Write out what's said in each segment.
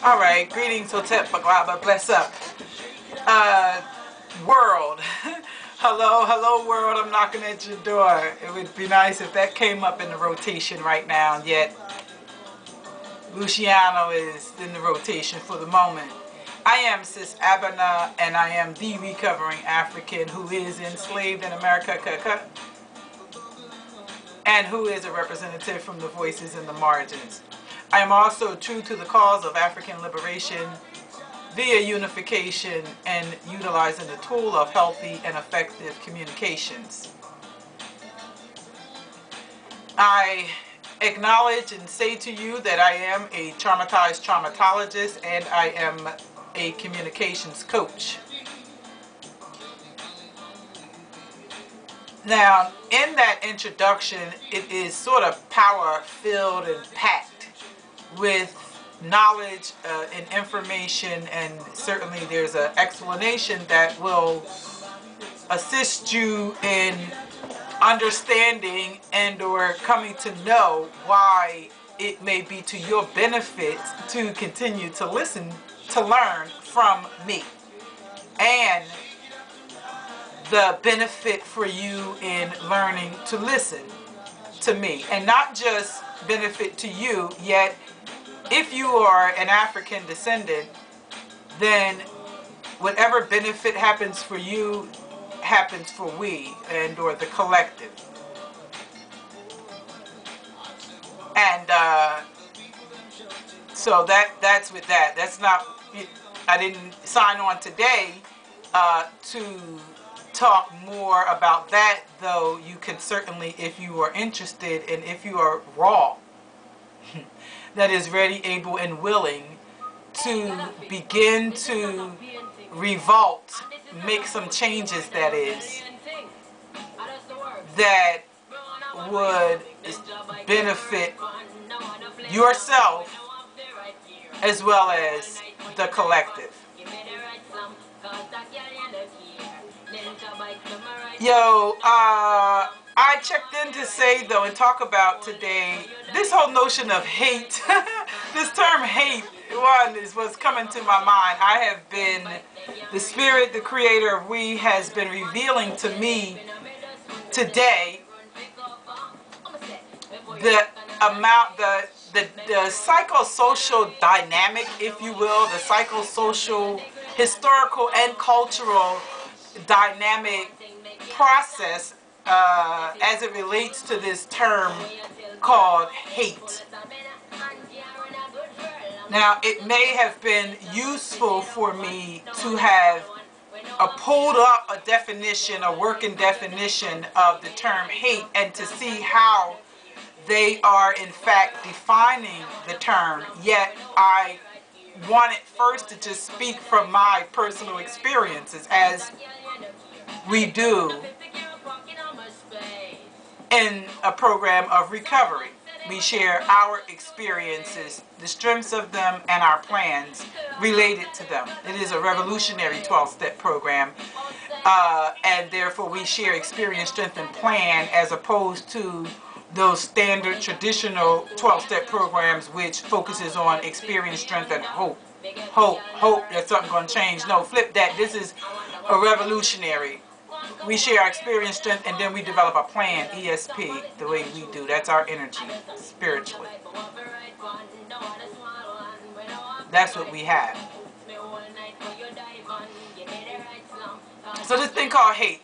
All right, greetings, HATE.flv, bless up. World. Hello, hello world, I'm knocking at your door. It would be nice if that came up in the rotation right now, yet Luciano is in the rotation for the moment. I am Sis Abana, and I am the recovering African who is enslaved in America, and who is a representative from the voices in the margins. I am also true to the cause of African liberation via unification and utilizing the tool of healthy and effective communications. I acknowledge and say to you that I am a traumatized traumatologist and I am a communications coach. Now, in that introduction, it is sort of power-filled and packed with knowledge and information, and certainly there's an explanation that will assist you in understanding and or coming to know why it may be to your benefit to continue to listen, to learn from me, and the benefit for you in learning to listen to me, and not just benefit to you, yet if you are an African descendant, then whatever benefit happens for you happens for we and or the collective. And so that's with that. That's not, I didn't sign on today to talk more about that, though you can certainly, if you are interested and if you are raw, that is ready, able, and willing to begin to revolt, make some changes, that is, that would benefit yourself as well as the collective. Yo, I checked in to say though and talk about today this whole notion of hate. This term hate is what's coming to my mind. I have been, the spirit, the creator of we has been revealing to me today the amount, the psychosocial dynamic, if you will, the psychosocial, historical and cultural dynamic process as it relates to this term called hate. Now, it may have been useful for me to have pulled up a definition, a working definition of the term hate, and to see how they are in fact defining the term, yet I wanted first to just speak from my personal experiences, as we do in a program of recovery. We share our experiences, the strengths of them, and our plans related to them. It is a revolutionary 12-step program, and therefore we share experience, strength, and plan, as opposed to those standard traditional 12-step programs which focuses on experience, strength, and hope. Hope that something's going to change. No, flip that. This is a revolutionary. We share our experience, strength, and then we develop a plan, ESP, the way we do. That's our energy, spiritually. That's what we have. So this thing called hate,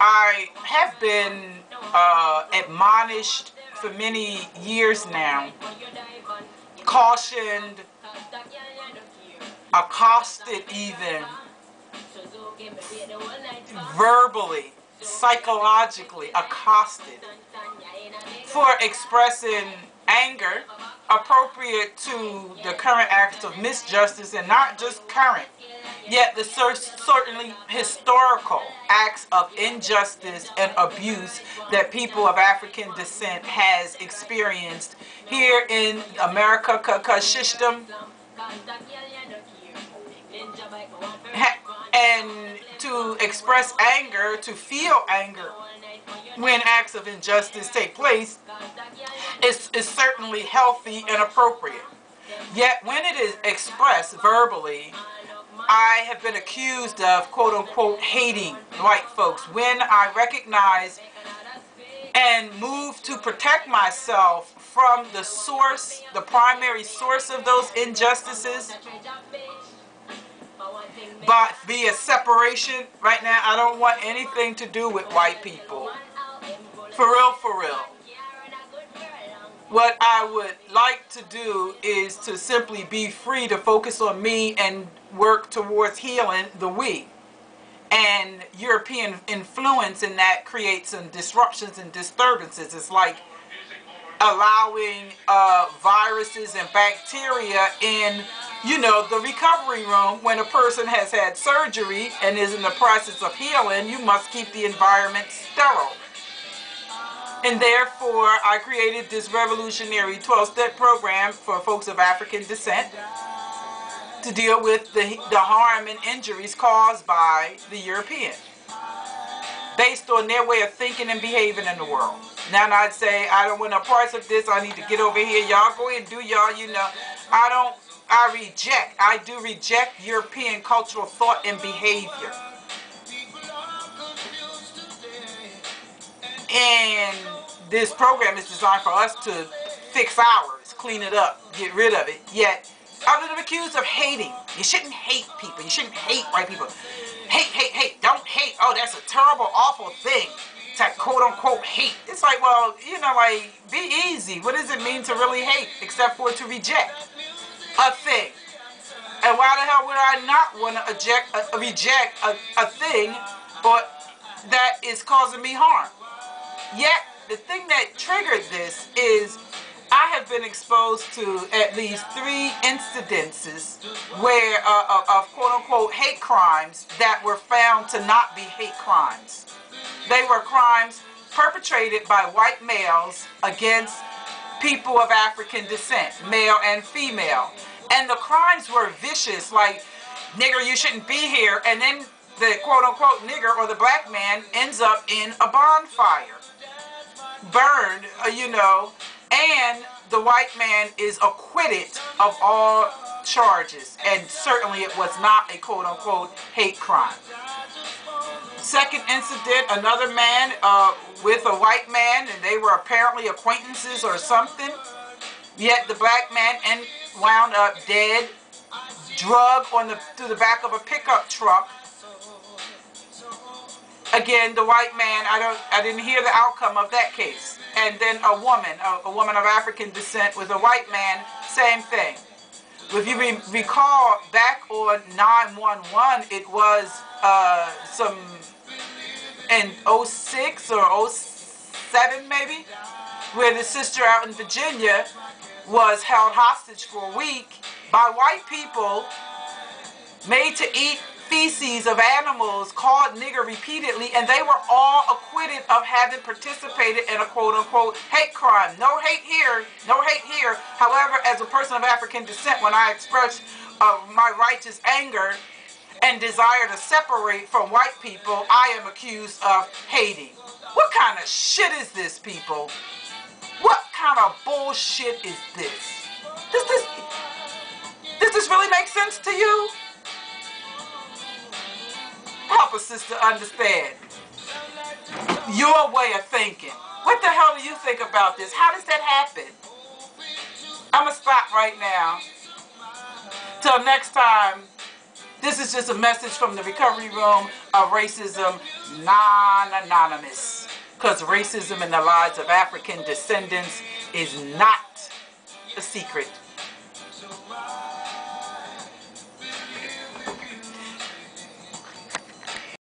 I have been admonished for many years now, cautioned, accosted even, verbally, psychologically accosted for expressing anger appropriate to the current acts of misjustice, and not just current, yet the certainly historical acts of injustice and abuse that people of African descent has experienced here in America system, and to express anger, to feel anger when acts of injustice take place is certainly healthy and appropriate. Yet when it is expressed verbally, I have been accused of quote unquote hating white folks. When I recognize and move to protect myself from the source, the primary source of those injustices, but via separation, right now I don't want anything to do with white people. For real, for real. What I would like to do is to simply be free to focus on me and work towards healing the we. And European influence in that creates some disruptions and disturbances. It's like allowing viruses and bacteria in, you know, the recovery room. When a person has had surgery and is in the process of healing, you must keep the environment sterile. And therefore, I created this revolutionary 12-step program for folks of African descent to deal with the harm and injuries caused by the European, based on their way of thinking and behaving in the world. Now I'd say, I don't want no parts of this, I need to get over here, y'all go ahead and do y'all, you know. I do reject European cultural thought and behavior. And this program is designed for us to fix ours, clean it up, get rid of it. Yet, I've been accused of hating. You shouldn't hate people. You shouldn't hate white people. Hate, hate, hate. Don't hate. Oh, that's a terrible, awful thing to quote-unquote hate. It's like, well, you know, like, be easy. What does it mean to really hate except for to reject a thing? And why the hell would I not want to reject a thing that is causing me harm? Yet, the thing that triggered this is I have been exposed to at least 3 incidences where of quote-unquote hate crimes that were found to not be hate crimes. They were crimes perpetrated by white males against people of African descent, male and female. And the crimes were vicious, like, nigger, you shouldn't be here. And then the quote-unquote nigger or the black man ends up in a bonfire, burned, you know, and the white man is acquitted of all charges. And certainly it was not a quote-unquote hate crime. Second incident, another man with a white man, and they were apparently acquaintances or something. Yet the black man wound up dead, drugged through the back of a pickup truck. Again, the white man, I didn't hear the outcome of that case. And then a woman of African descent with a white man, same thing. If you recall, back on 9/11, it was in 06 or 07 maybe, where the sister out in Virginia was held hostage for a week by white people, made to eat feces of animals, called nigger repeatedly, and they were all acquitted of having participated in a quote-unquote hate crime. No hate here, no hate here. However, as a person of African descent, when I express my righteous anger and desire to separate from white people, I am accused of hating. What kind of shit is this, people? What kind of bullshit is this? Does this really make sense to you? Help a sister understand your way of thinking. What the hell do you think about this? How does that happen? I'm going to stop right now. Till next time, this is just a message from the recovery room of racism non-anonymous. Because racism in the lives of African descendants is not a secret.